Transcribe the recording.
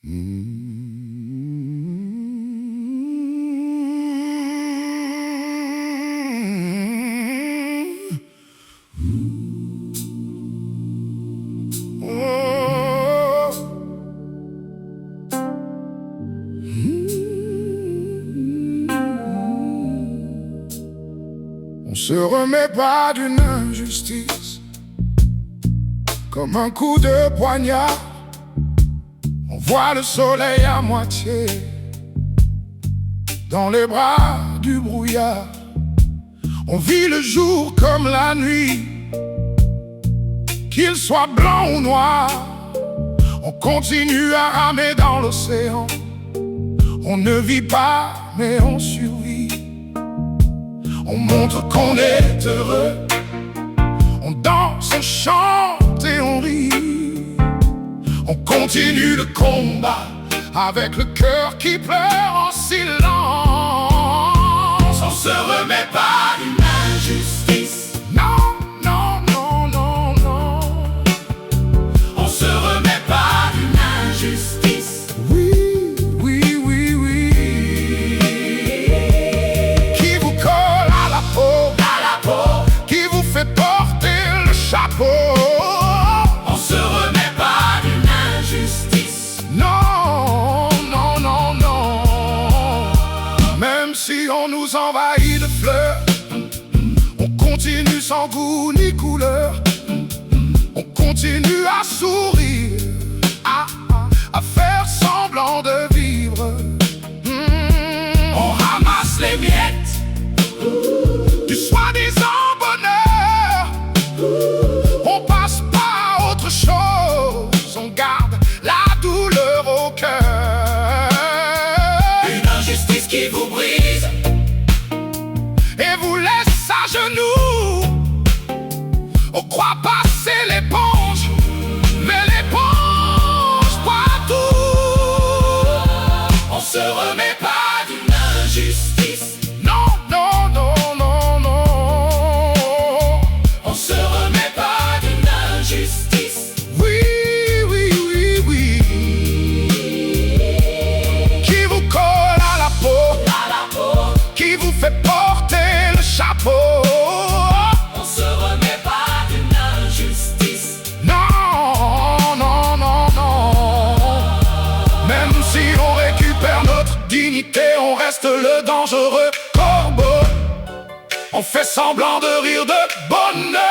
On se remet pas d'une injustice comme un coup de poignard. On voit le soleil à moitié dans les bras du brouillard. On vit le jour comme la nuit, qu'il soit blanc ou noir. On continue à ramer dans l'océan. On ne vit pas, mais on survit. On montre qu'on est heureux. On danse, on chante et on rit. On continue le combat avec le cœur qui pleure en silence. On se remet pas d'une injustice. Non, non, non, non, non. On se remet pas d'une injustice. Oui, oui, oui, oui. Qui vous colle à la peau, qui vous fait porter le chapeau. On se remet pas d'une injustice. Non, non, non, non. Même si on nous envahit de fleurs, on continue sans goût ni couleur. On continue à sourire, à faire semblant de vivre. On ramasse les miettes du soi-disant bonheur. On passe pas à autre chose, on garde la douleur au cœur. Une injustice qui vous brise et vous laisse à genoux. On croit passer l'éponge, mais l'éponge boit tout. On se remet pas d'une injustice. Non, non, non, non, non. On se remet pas d'une injustice. Oui, oui, oui, oui. Qui vous colle à la peau, qui vous fait porter le chapeau. On se remet pas d'une injustice. Non, non, non, non. Même si on récupère notre dignité, on reste le dangereux corbeau. On fait semblant de rire de bonheur.